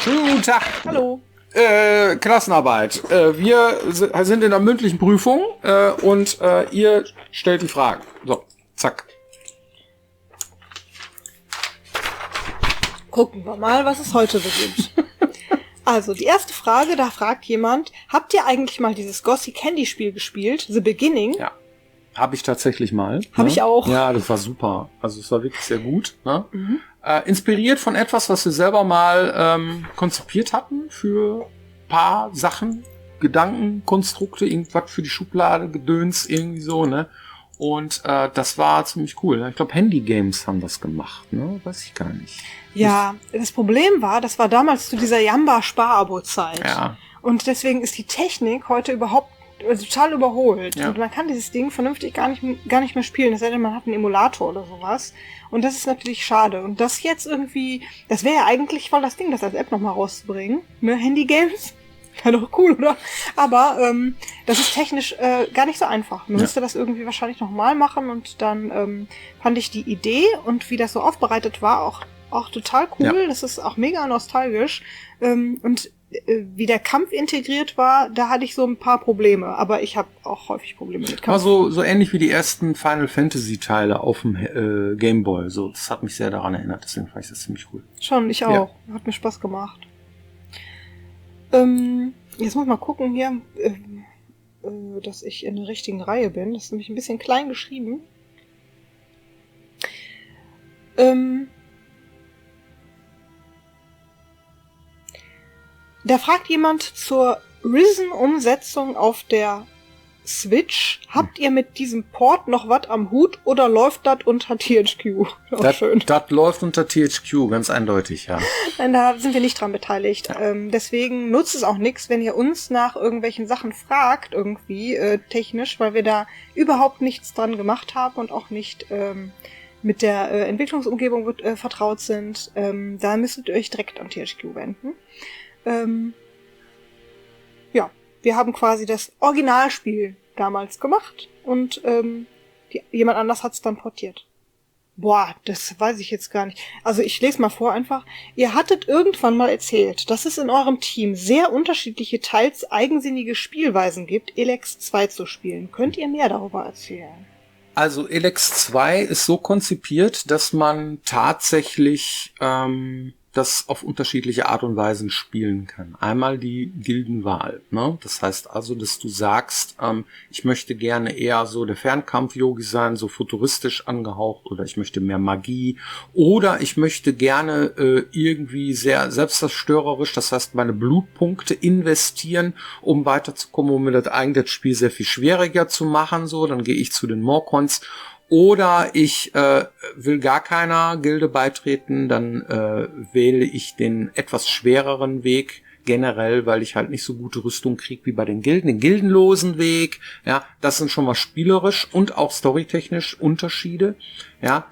Schönen guten Tag. Hallo. Klassenarbeit. Wir sind in der mündlichen Prüfung und ihr stellt die Fragen. So, zack. Gucken wir mal, was es heute so gibt. Also, die erste Frage, da fragt jemand, habt ihr eigentlich mal dieses Gossy Candy Spiel gespielt? The Beginning? Ja. Habe ich tatsächlich mal. Habe ich auch. Ja, das war super. Also es war wirklich sehr gut. Ne? Mhm. Inspiriert von etwas, was wir selber mal konzipiert hatten für paar Sachen, Gedanken, Konstrukte, irgendwas für die Schublade, Gedöns, irgendwie so, ne? Und das war ziemlich cool. Ne? Ich glaube, Handy-Games haben das gemacht, ne? Weiß ich gar nicht. Ja, das Problem war, das war damals zu dieser Jamba-Spar-Abo-Zeit. Ja. Und deswegen ist die Technik heute überhaupt total überholt. Ja. Und man kann dieses Ding vernünftig gar nicht mehr spielen, es sei denn, man hat einen Emulator oder sowas. Und das ist natürlich schade. Und das jetzt irgendwie, das wäre ja eigentlich voll das Ding, das als App nochmal rauszubringen. Ne, Handy-Games? Wäre doch cool, oder? Aber das ist technisch gar nicht so einfach. Man müsste das irgendwie wahrscheinlich nochmal machen. Und dann fand ich die Idee und wie das so aufbereitet war auch total cool. Ja. Das ist auch mega nostalgisch. Und wie der Kampf integriert war, da hatte ich so ein paar Probleme. Aber ich habe auch häufig Probleme mit Kampf. War so ähnlich wie die ersten Final Fantasy Teile auf dem Game Boy. So, das hat mich sehr daran erinnert. Deswegen fand ich das ziemlich cool. Schon, ich auch. Ja. Hat mir Spaß gemacht. Jetzt muss ich mal gucken hier, dass ich in der richtigen Reihe bin. Das ist nämlich ein bisschen klein geschrieben. Da fragt jemand zur Risen-Umsetzung auf der Switch. Habt ihr mit diesem Port noch was am Hut oder läuft das unter THQ? Das läuft unter THQ, ganz eindeutig, ja. Nein, da sind wir nicht dran beteiligt. Ja. Deswegen nutzt es auch nichts, wenn ihr uns nach irgendwelchen Sachen fragt, irgendwie technisch, weil wir da überhaupt nichts dran gemacht haben und auch nicht mit der Entwicklungsumgebung vertraut sind. Da müsstet ihr euch direkt an THQ wenden. Ja, wir haben quasi das Originalspiel damals gemacht und jemand anders hat es dann portiert. Boah, das weiß ich jetzt gar nicht. Also ich lese mal vor einfach. Ihr hattet irgendwann mal erzählt, dass es in eurem Team sehr unterschiedliche, teils eigensinnige Spielweisen gibt, Elex 2 zu spielen. Könnt ihr mehr darüber erzählen? Also Elex 2 ist so konzipiert, dass man tatsächlich das auf unterschiedliche Art und Weisen spielen kann. Einmal die Gildenwahl, ne? Das heißt also, dass du sagst, ich möchte gerne eher so der Fernkampf-Yogi sein, so futuristisch angehaucht, oder ich möchte mehr Magie, oder ich möchte gerne irgendwie sehr selbstzerstörerisch, das heißt meine Blutpunkte investieren, um weiterzukommen, um mir das Spiel sehr viel schwieriger zu machen, so, dann gehe ich zu den Morcons. Oder ich will gar keiner Gilde beitreten, dann wähle ich den etwas schwereren Weg generell, weil ich halt nicht so gute Rüstung kriege wie bei den Gilden. Den gildenlosen Weg, ja, das sind schon mal spielerisch und auch storytechnisch Unterschiede, ja.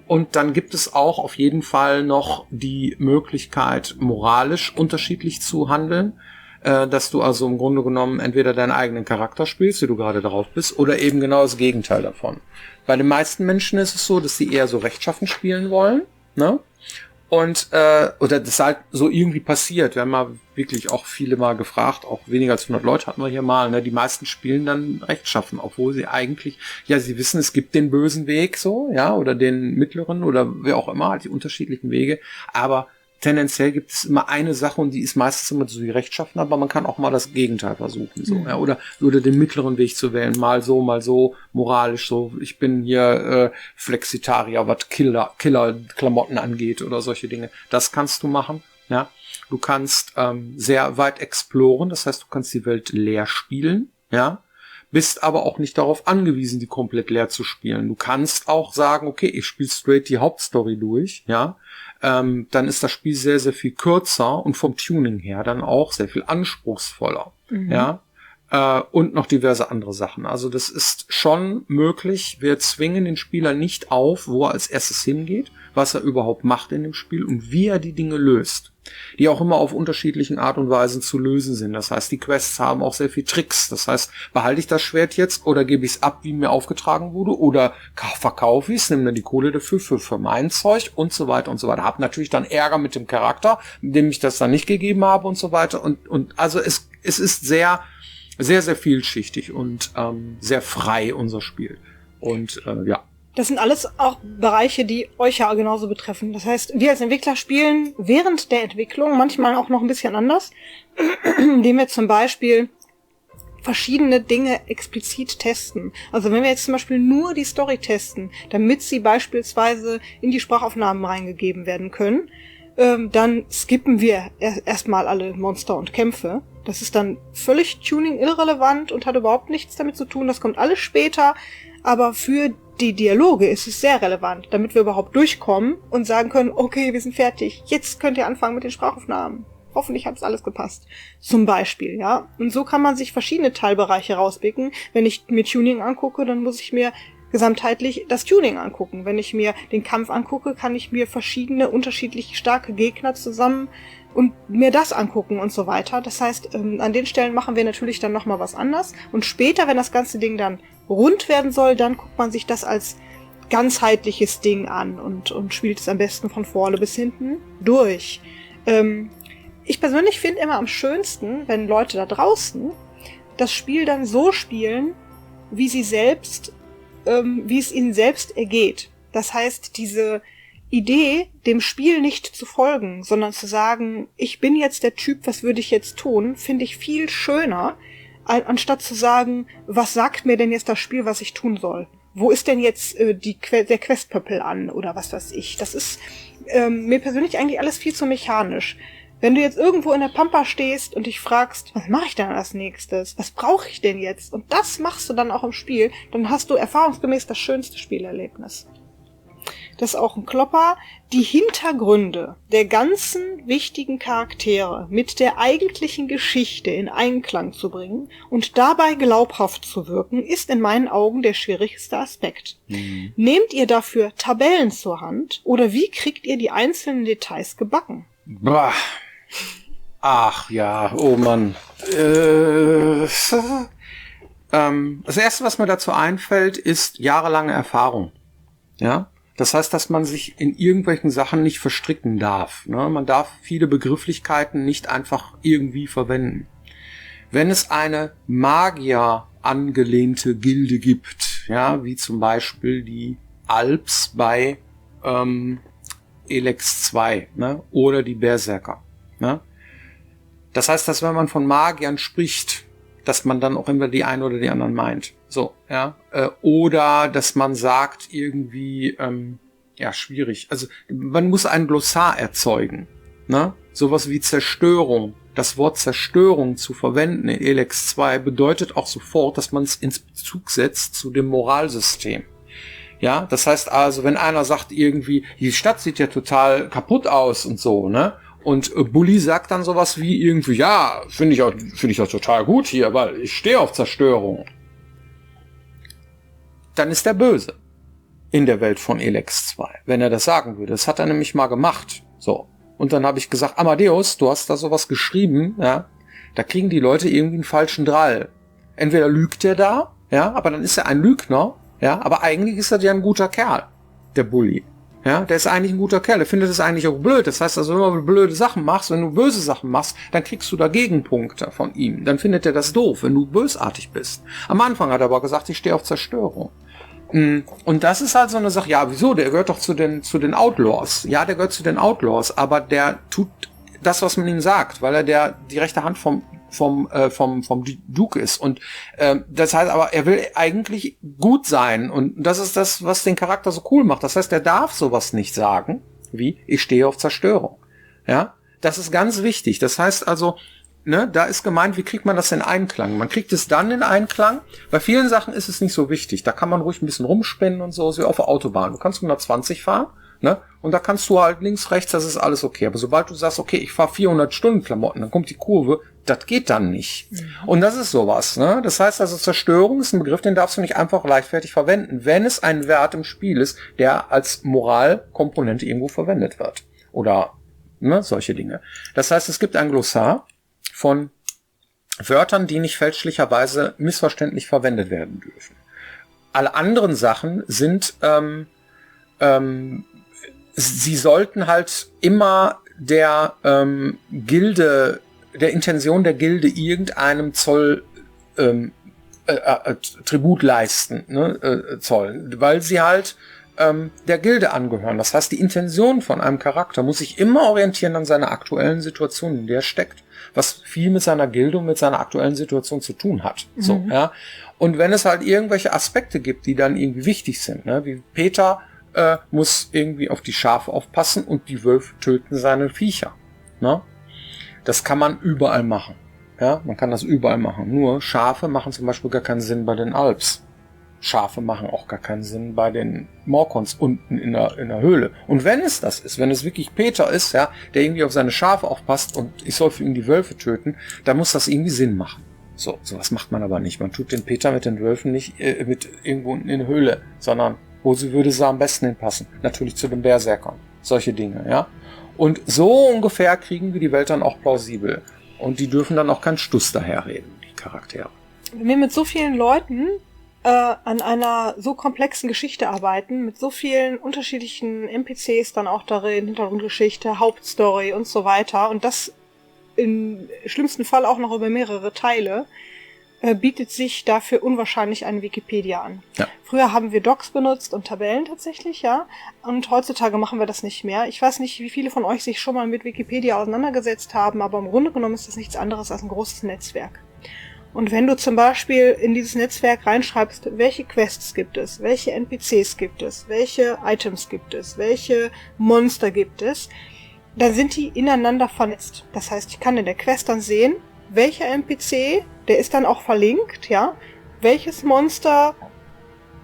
Und dann gibt es auch auf jeden Fall noch die Möglichkeit, moralisch unterschiedlich zu handeln. Dass du also im Grunde genommen entweder deinen eigenen Charakter spielst, wie du gerade drauf bist, oder eben genau das Gegenteil davon. Bei den meisten Menschen ist es so, dass sie eher so rechtschaffen spielen wollen, ne? Und, oder das halt so irgendwie passiert. Wir haben mal wirklich auch viele mal gefragt, auch weniger als 100 Leute hatten wir hier mal, ne? Die meisten spielen dann rechtschaffen, obwohl sie eigentlich, ja, sie wissen, es gibt den bösen Weg so, ja, oder den mittleren oder wer auch immer, die unterschiedlichen Wege, aber tendenziell gibt es immer eine Sache und die ist meistens immer so die rechtschaffen, aber man kann auch mal das Gegenteil versuchen, so, ja, oder den mittleren Weg zu wählen, mal so, moralisch so, ich bin hier Flexitarier, was Killer-Klamotten angeht oder solche Dinge. Das kannst du machen, ja. Du kannst sehr weit exploren, das heißt, du kannst die Welt leer spielen, ja. Bist aber auch nicht darauf angewiesen, die komplett leer zu spielen. Du kannst auch sagen, okay, ich spiele straight die Hauptstory durch, ja. Dann ist das Spiel sehr, sehr viel kürzer und vom Tuning her dann auch sehr viel anspruchsvoller, ja. und noch diverse andere Sachen. Also das ist schon möglich. Wir zwingen den Spieler nicht auf, wo er als erstes hingeht, was er überhaupt macht in dem Spiel und wie er die Dinge löst, die auch immer auf unterschiedlichen Art und Weisen zu lösen sind. Das heißt, die Quests haben auch sehr viel Tricks. Das heißt, behalte ich das Schwert jetzt oder gebe ich es ab, wie mir aufgetragen wurde, oder verkaufe ich es, nehme dann die Kohle dafür für mein Zeug und so weiter und so weiter. Hab natürlich dann Ärger mit dem Charakter, dem ich das dann nicht gegeben habe und so weiter. Und also es ist sehr, sehr, sehr vielschichtig und sehr frei, unser Spiel. Und ja. Das sind alles auch Bereiche, die euch ja genauso betreffen. Das heißt, wir als Entwickler spielen während der Entwicklung manchmal auch noch ein bisschen anders, indem wir zum Beispiel verschiedene Dinge explizit testen. Also wenn wir jetzt zum Beispiel nur die Story testen, damit sie beispielsweise in die Sprachaufnahmen reingegeben werden können, dann skippen wir erstmal alle Monster und Kämpfe. Das ist dann völlig Tuning-irrelevant und hat überhaupt nichts damit zu tun. Das kommt alles später. Aber für die Dialoge ist es sehr relevant, damit wir überhaupt durchkommen und sagen können, okay, wir sind fertig. Jetzt könnt ihr anfangen mit den Sprachaufnahmen. Hoffentlich hat es alles gepasst. Zum Beispiel, ja. Und so kann man sich verschiedene Teilbereiche rauspicken. Wenn ich mir Tuning angucke, dann muss ich mir gesamtheitlich das Tuning angucken. Wenn ich mir den Kampf angucke, kann ich mir verschiedene, unterschiedlich starke Gegner zusammen und mir das angucken und so weiter. Das heißt, an den Stellen machen wir natürlich dann nochmal was anders. Und später, wenn das ganze Ding dann rund werden soll, dann guckt man sich das als ganzheitliches Ding an und spielt es am besten von vorne bis hinten durch. Ich persönlich finde immer am schönsten, wenn Leute da draußen das Spiel dann so spielen, wie sie selbst, wie es ihnen selbst ergeht. Das heißt, diese Idee, dem Spiel nicht zu folgen, sondern zu sagen, ich bin jetzt der Typ, was würde ich jetzt tun, finde ich viel schöner, anstatt zu sagen, was sagt mir denn jetzt das Spiel, was ich tun soll? Wo ist denn jetzt der Questpöppel an oder was weiß ich? Das ist mir persönlich eigentlich alles viel zu mechanisch. Wenn du jetzt irgendwo in der Pampa stehst und dich fragst, was mache ich denn als nächstes? Was brauche ich denn jetzt? Und das machst du dann auch im Spiel, dann hast du erfahrungsgemäß das schönste Spielerlebnis. Das ist auch ein Klopper. Die Hintergründe der ganzen wichtigen Charaktere mit der eigentlichen Geschichte in Einklang zu bringen und dabei glaubhaft zu wirken, ist in meinen Augen der schwierigste Aspekt. Mhm. Nehmt ihr dafür Tabellen zur Hand oder wie kriegt ihr die einzelnen Details gebacken? Bah. Ach ja, oh Mann. Das Erste, was mir dazu einfällt, ist jahrelange Erfahrung. Ja, das heißt, dass man sich in irgendwelchen Sachen nicht verstricken darf. Ne? Man darf viele Begrifflichkeiten nicht einfach irgendwie verwenden. Wenn es eine Magier angelehnte Gilde gibt, ja, wie zum Beispiel die Alps bei Elex 2, ne? Oder die Berserker. Ne? Das heißt, dass wenn man von Magiern spricht, dass man dann auch immer die einen oder die anderen meint. So, ja. Oder dass man sagt irgendwie, ja, schwierig. Also man muss ein Glossar erzeugen. Ne? Sowas wie Zerstörung. Das Wort Zerstörung zu verwenden in Elex 2 bedeutet auch sofort, dass man es ins Bezug setzt zu dem Moralsystem. Ja, das heißt also, wenn einer sagt irgendwie, die Stadt sieht ja total kaputt aus und so, ne? Und Bully sagt dann sowas wie irgendwie, ja, finde ich auch total gut hier, weil ich stehe auf Zerstörung. Dann ist er böse in der Welt von Elex 2, wenn er das sagen würde. Das hat er nämlich mal gemacht. So. Und dann habe ich gesagt, Amadeus, du hast da sowas geschrieben, ja, da kriegen die Leute irgendwie einen falschen Drall. Entweder lügt er da, ja, aber dann ist er ein Lügner, ja, aber eigentlich ist er ja ein guter Kerl, der Bully. Ja, der ist eigentlich ein guter Kerl, der findet es eigentlich auch blöd. Das heißt also, wenn du blöde Sachen machst, wenn du böse Sachen machst, dann kriegst du da Gegenpunkte von ihm. Dann findet er das doof, wenn du bösartig bist. Am Anfang hat er aber gesagt, ich stehe auf Zerstörung. Und das ist halt so eine Sache, ja, wieso? Der gehört doch zu den Outlaws. Ja, der gehört zu den Outlaws, aber der tut das, was man ihm sagt, weil er die rechte Hand vom Duke ist. Und das heißt aber, er will eigentlich gut sein. Und das ist das, was den Charakter so cool macht. Das heißt, er darf sowas nicht sagen, wie, ich stehe auf Zerstörung. Ja, das ist ganz wichtig. Das heißt also, ne, da ist gemeint, wie kriegt man das in Einklang? Man kriegt es dann in Einklang. Bei vielen Sachen ist es nicht so wichtig. Da kann man ruhig ein bisschen rumspinnen und so, wie auf der Autobahn. Du kannst 120 fahren, ne? Und da kannst du halt links, rechts, das ist alles okay. Aber sobald du sagst, okay, ich fahre 400 Stundenklamotten, dann kommt die Kurve, Das geht dann nicht. Und das ist sowas, ne? Das heißt also, Zerstörung ist ein Begriff, den darfst du nicht einfach leichtfertig verwenden, wenn es ein Wert im Spiel ist, der als Moralkomponente irgendwo verwendet wird. Oder, ne, solche Dinge. Das heißt, es gibt ein Glossar von Wörtern, die nicht fälschlicherweise missverständlich verwendet werden dürfen. Alle anderen Sachen sind, sie sollten halt immer der Gilde, der Intention der Gilde irgendeinem Zoll Tribut leisten, ne, zollen, weil sie halt der Gilde angehören. Das heißt, die Intention von einem Charakter muss sich immer orientieren an seiner aktuellen Situation, in der er steckt, was viel mit seiner Gilde und mit seiner aktuellen Situation zu tun hat. So, ja. Und wenn es halt irgendwelche Aspekte gibt, die dann irgendwie wichtig sind, ne, wie Peter muss irgendwie auf die Schafe aufpassen und die Wölfe töten seine Viecher. Ne? Das kann man überall machen. Ja, man kann das überall machen. Nur Schafe machen zum Beispiel gar keinen Sinn bei den Alps. Schafe machen auch gar keinen Sinn bei den Morkons unten in der Höhle. Und wenn es das ist, wenn es wirklich Peter ist, ja, der irgendwie auf seine Schafe aufpasst und ich soll für ihn die Wölfe töten, dann muss das irgendwie Sinn machen. So, sowas macht man aber nicht. Man tut den Peter mit den Wölfen nicht mit irgendwo in der Höhle, sondern wo würde sie am besten hinpassen? Natürlich zu den Berserkern. Solche Dinge, ja. Und so ungefähr kriegen wir die Welt dann auch plausibel. Und die dürfen dann auch keinen Stuss daherreden, die Charaktere. Wenn wir mit so vielen Leuten an einer so komplexen Geschichte arbeiten, mit so vielen unterschiedlichen NPCs dann auch darin, Hintergrundgeschichte, Hauptstory und so weiter, und das im schlimmsten Fall auch noch über mehrere Teile, bietet sich dafür unwahrscheinlich eine Wikipedia an. Ja. Früher haben wir Docs benutzt und Tabellen tatsächlich, ja. Und heutzutage machen wir das nicht mehr. Ich weiß nicht, wie viele von euch sich schon mal mit Wikipedia auseinandergesetzt haben, aber im Grunde genommen ist das nichts anderes als ein großes Netzwerk. Und wenn du zum Beispiel in dieses Netzwerk reinschreibst, welche Quests gibt es, welche NPCs gibt es, welche Items gibt es, welche Monster gibt es, dann sind die ineinander vernetzt. Das heißt, ich kann in der Quest dann sehen, welcher NPC, der ist dann auch verlinkt, ja, welches Monster,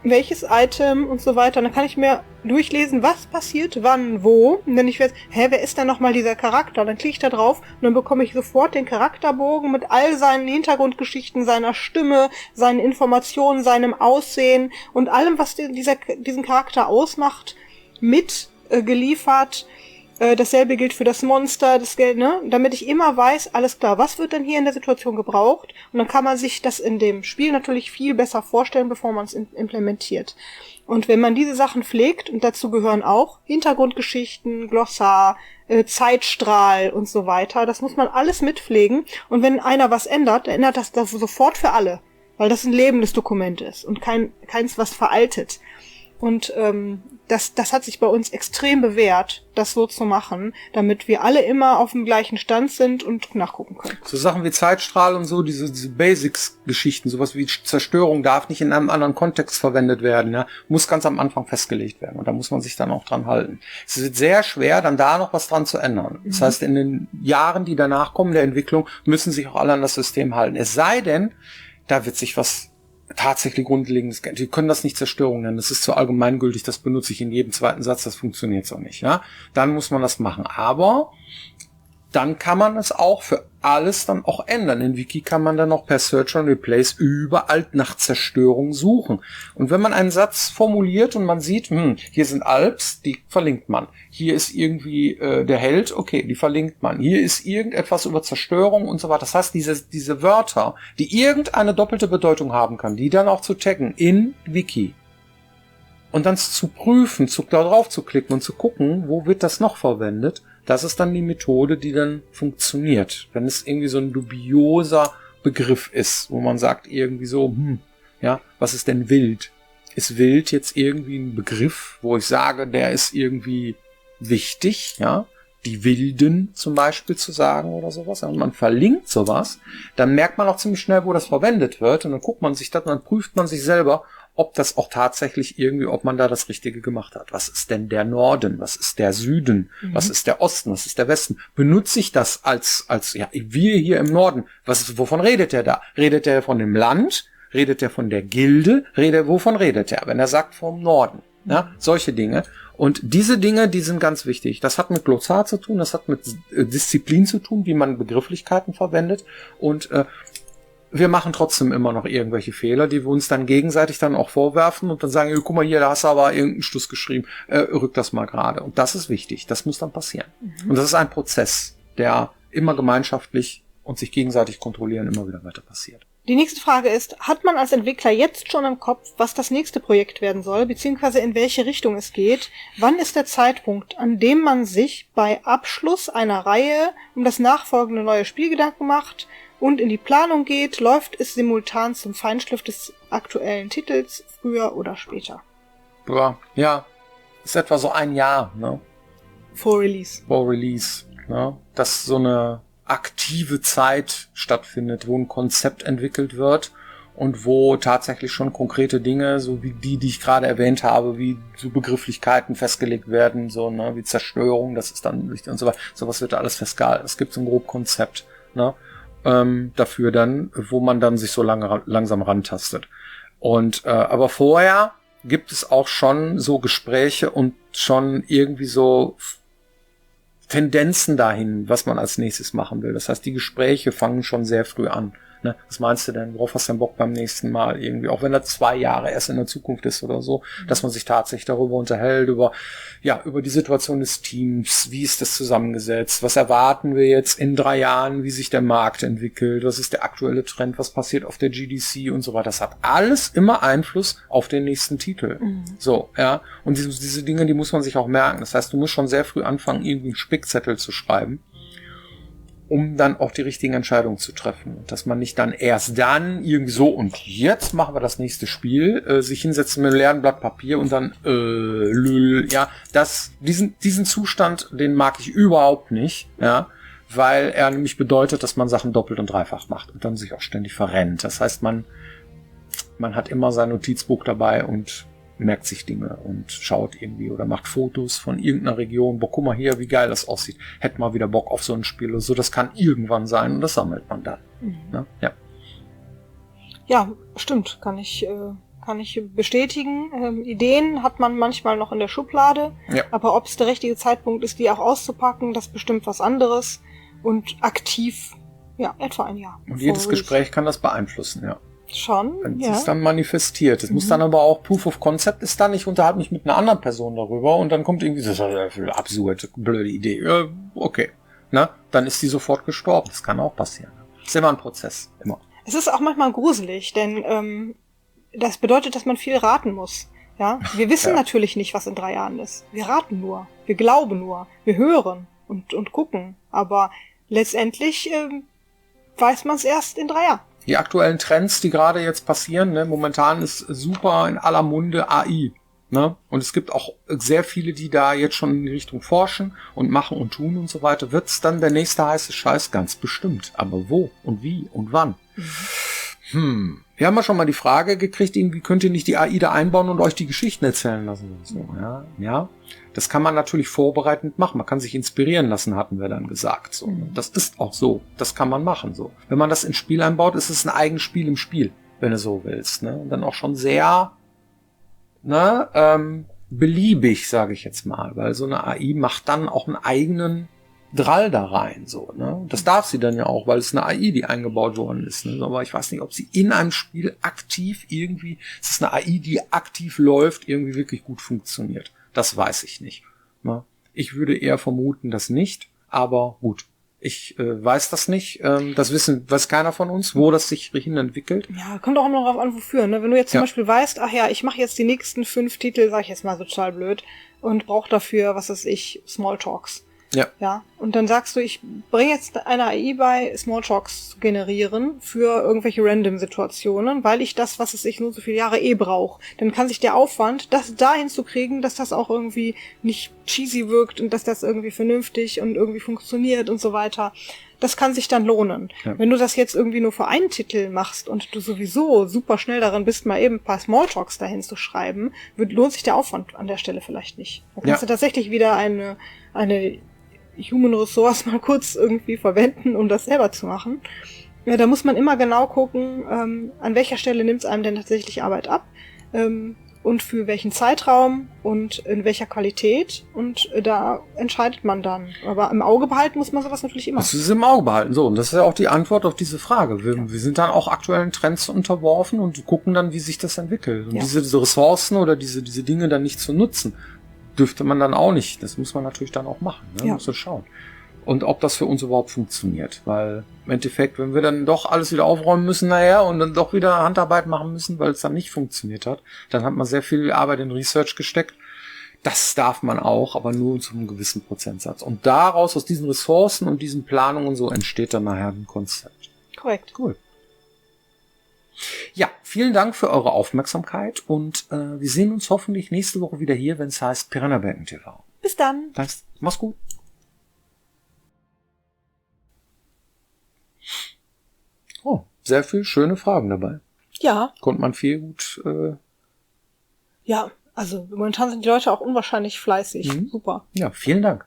welches Item und so weiter. Und dann kann ich mir durchlesen, was passiert, wann, wo. Und dann ich weiß, wer ist denn nochmal dieser Charakter? Dann klicke ich da drauf und dann bekomme ich sofort den Charakterbogen mit all seinen Hintergrundgeschichten, seiner Stimme, seinen Informationen, seinem Aussehen und allem, was diesen Charakter ausmacht, mit geliefert. Dasselbe gilt für das Monster, das Geld, ne? Damit ich immer weiß, alles klar, was wird denn hier in der Situation gebraucht? Und dann kann man sich das in dem Spiel natürlich viel besser vorstellen, bevor man es implementiert. Und wenn man diese Sachen pflegt, und dazu gehören auch Hintergrundgeschichten, Glossar, Zeitstrahl und so weiter, das muss man alles mitpflegen. Und wenn einer was ändert, dann ändert das sofort für alle. Weil das ein lebendes Dokument ist und keins, was veraltet. Und das hat sich bei uns extrem bewährt, das so zu machen, damit wir alle immer auf dem gleichen Stand sind und nachgucken können. So Sachen wie Zeitstrahl und so, diese Basics-Geschichten, sowas wie Zerstörung darf nicht in einem anderen Kontext verwendet werden, ja, muss ganz am Anfang festgelegt werden und da muss man sich dann auch dran halten. Es wird sehr schwer, dann da noch was dran zu ändern. Das heißt, in den Jahren, die danach kommen, der Entwicklung, müssen sich auch alle an das System halten. Es sei denn, da wird sich was tatsächlich Grundlegendes. Die können das nicht Zerstörung nennen. Das ist zu allgemeingültig. Das benutze ich in jedem zweiten Satz. Das funktioniert so nicht. Ja, dann muss man das machen. Aber dann kann man es auch für alles dann auch ändern. In Wiki kann man dann auch per Search and Replace überall nach Zerstörung suchen. Und wenn man einen Satz formuliert und man sieht, hier sind Alps, die verlinkt man. Hier ist irgendwie der Held, okay, die verlinkt man. Hier ist irgendetwas über Zerstörung und so weiter. Das heißt, diese Wörter, die irgendeine doppelte Bedeutung haben kann, die dann auch zu taggen in Wiki. Und dann zu prüfen, da drauf zu klicken und zu gucken, wo wird das noch verwendet. Das ist dann die Methode, die dann funktioniert. Wenn es irgendwie so ein dubioser Begriff ist, wo man sagt irgendwie so, ja, was ist denn wild? Ist wild jetzt irgendwie ein Begriff, wo ich sage, der ist irgendwie wichtig, ja? Die Wilden zum Beispiel zu sagen oder sowas. Und man verlinkt sowas, dann merkt man auch ziemlich schnell, wo das verwendet wird. Und dann guckt man sich das und dann prüft man sich selber, ob das auch tatsächlich irgendwie, ob man da das Richtige gemacht hat. Was ist denn der Norden? Was ist der Süden? Was ist der Osten? Was ist der Westen? Benutze ich das als ja, wir hier im Norden? Wovon redet er da? Redet er von dem Land? Redet er von der Gilde? Wovon redet er? Wenn er sagt vom Norden. Ja, solche Dinge. Und diese Dinge, die sind ganz wichtig. Das hat mit Glossar zu tun, das hat mit Disziplin zu tun, wie man Begrifflichkeiten verwendet. Und wir machen trotzdem immer noch irgendwelche Fehler, die wir uns dann gegenseitig dann auch vorwerfen und dann sagen, guck mal hier, da hast du aber irgendeinen Stuss geschrieben, rück das mal gerade. Und das ist wichtig, das muss dann passieren. Und das ist ein Prozess, der immer gemeinschaftlich und sich gegenseitig kontrollieren immer wieder weiter passiert. Die nächste Frage ist, hat man als Entwickler jetzt schon im Kopf, was das nächste Projekt werden soll, beziehungsweise in welche Richtung es geht? Wann ist der Zeitpunkt, an dem man sich bei Abschluss einer Reihe um das nachfolgende neue Spiel Gedanken macht und in die Planung geht? Läuft es simultan zum Feinschliff des aktuellen Titels, früher oder später? Ja, ist etwa so ein Jahr, ne? Vor Release. Vor Release, ne? Dass so eine aktive Zeit stattfindet, wo ein Konzept entwickelt wird und wo tatsächlich schon konkrete Dinge, so wie die ich gerade erwähnt habe, wie so Begrifflichkeiten festgelegt werden, so, ne, wie Zerstörung, das ist dann wichtig und so weiter. Sowas wird da alles festgehalten. Es gibt so ein grob Konzept, ne, dafür dann, wo man dann sich so langsam rantastet. Und, aber vorher gibt es auch schon so Gespräche und schon irgendwie so Tendenzen dahin, was man als nächstes machen will. Das heißt, die Gespräche fangen schon sehr früh an. Ne? Was meinst du denn? Worauf hast du denn Bock beim nächsten Mal irgendwie? Auch wenn das 2 Jahre erst in der Zukunft ist oder so, dass man sich tatsächlich darüber unterhält, über die Situation des Teams. Wie ist das zusammengesetzt? Was erwarten wir jetzt in 3 Jahren? Wie sich der Markt entwickelt? Was ist der aktuelle Trend? Was passiert auf der GDC und so weiter? Das hat alles immer Einfluss auf den nächsten Titel. So, ja. Und diese Dinge, die muss man sich auch merken. Das heißt, du musst schon sehr früh anfangen, irgendwie einen Spickzettel zu schreiben, um dann auch die richtigen Entscheidungen zu treffen. Und dass man nicht dann erst dann irgendwie so, und jetzt machen wir das nächste Spiel, sich hinsetzen mit einem leeren Blatt Papier und dann, diesen Zustand, den mag ich überhaupt nicht, ja, weil er nämlich bedeutet, dass man Sachen doppelt und dreifach macht und dann sich auch ständig verrennt. Das heißt, man hat immer sein Notizbuch dabei und merkt sich Dinge und schaut irgendwie oder macht Fotos von irgendeiner Region. Boah, guck mal hier, wie geil das aussieht. Hätte mal wieder Bock auf so ein Spiel oder so. Das kann irgendwann sein und das sammelt man dann. Ne? Ja. Ja, stimmt. Kann ich bestätigen. Ideen hat man manchmal noch in der Schublade. Ja. Aber ob es der richtige Zeitpunkt ist, die auch auszupacken, das ist bestimmt was anderes. Und aktiv, ja, etwa ein Jahr. Und jedes Gespräch kann das beabsichtigen, ja. Schon, dann ist es dann manifestiert. Es muss dann aber auch Proof of Concept ist dann, ich unterhalte mich mit einer anderen Person darüber und dann kommt irgendwie, das ist eine absurde, blöde Idee. Ja, okay. Na, dann ist die sofort gestorben. Das kann auch passieren. Das ist immer ein Prozess. Immer. Es ist auch manchmal gruselig, denn das bedeutet, dass man viel raten muss. Ja, wir wissen natürlich nicht, was in 3 Jahren ist. Wir raten nur. Wir glauben nur. Wir hören und gucken. Aber letztendlich weiß man es erst in 3 Jahren. Die aktuellen Trends, die gerade jetzt passieren, ne, momentan ist super in aller Munde AI. Ne? Und es gibt auch sehr viele, die da jetzt schon in die Richtung forschen und machen und tun und so weiter. Wird's dann der nächste heiße Scheiß? Ganz bestimmt. Aber wo und wie und wann? Wir haben ja schon mal die Frage gekriegt, irgendwie könnt ihr nicht die AI da einbauen und euch die Geschichten erzählen lassen und so. Ja. Das kann man natürlich vorbereitend machen. Man kann sich inspirieren lassen, hatten wir dann gesagt. So. Das ist auch so. Das kann man machen. So. Wenn man das ins Spiel einbaut, ist es ein eigenes Spiel im Spiel, wenn du so willst. Ne? Und dann auch schon sehr beliebig, sage ich jetzt mal. Weil so eine AI macht dann auch einen eigenen Drall da rein. So, ne? Das darf sie dann ja auch, weil es eine AI, die eingebaut worden ist. Ne? Aber ich weiß nicht, ob sie in einem Spiel aktiv irgendwie, es ist eine AI, die aktiv läuft, irgendwie wirklich gut funktioniert. Das weiß ich nicht. Ne? Ich würde eher vermuten, dass nicht, aber gut. Ich weiß das nicht. Das weiß keiner von uns, wo das sich hin entwickelt. Ja, kommt auch immer darauf an, wofür. Ne? Wenn du jetzt zum Beispiel weißt, ach ja, ich mache jetzt die nächsten 5 Titel, sag ich jetzt mal total blöd, und brauche dafür, was weiß ich, Smalltalks. Ja. Und dann sagst du, ich bringe jetzt eine AI bei, Smalltalks zu generieren für irgendwelche Random-Situationen, weil ich das, was es ich nur so viele Jahre brauche. Dann kann sich der Aufwand, das dahin zu kriegen, dass das auch irgendwie nicht cheesy wirkt und dass das irgendwie vernünftig und irgendwie funktioniert und so weiter. Das kann sich dann lohnen. Ja. Wenn du das jetzt irgendwie nur für einen Titel machst und du sowieso super schnell darin bist, mal eben ein paar Smalltalks dahin zu schreiben, lohnt sich der Aufwand an der Stelle vielleicht nicht. Da kannst du tatsächlich wieder eine Human Resource mal kurz irgendwie verwenden, um das selber zu machen. Ja, da muss man immer genau gucken, an welcher Stelle nimmt es einem denn tatsächlich Arbeit ab. und für welchen Zeitraum und in welcher Qualität. Und da entscheidet man dann. Aber im Auge behalten muss man sowas natürlich immer. Das ist im Auge behalten. So, und das ist ja auch die Antwort auf diese Frage. Wir sind dann auch aktuellen Trends unterworfen und gucken dann, wie sich das entwickelt. Und diese Ressourcen oder diese Dinge dann nicht zu nutzen, dürfte man dann auch nicht. Das muss man natürlich dann auch machen. Ne? Muss man schauen. Und ob das für uns überhaupt funktioniert. Weil im Endeffekt, wenn wir dann doch alles wieder aufräumen müssen nachher und dann doch wieder Handarbeit machen müssen, weil es dann nicht funktioniert hat, dann hat man sehr viel Arbeit in Research gesteckt. Das darf man auch, aber nur zu einem gewissen Prozentsatz. Und daraus, aus diesen Ressourcen und diesen Planungen und so, entsteht dann nachher ein Konzept. Korrekt. Cool. Ja, vielen Dank für eure Aufmerksamkeit und wir sehen uns hoffentlich nächste Woche wieder hier, wenn es heißt Piranha-Byten TV. Bis dann. Mach's gut. Oh, sehr viel schöne Fragen dabei. Ja. Konnte man viel gut... Ja, also momentan sind die Leute auch unwahrscheinlich fleißig. Super. Ja, vielen Dank.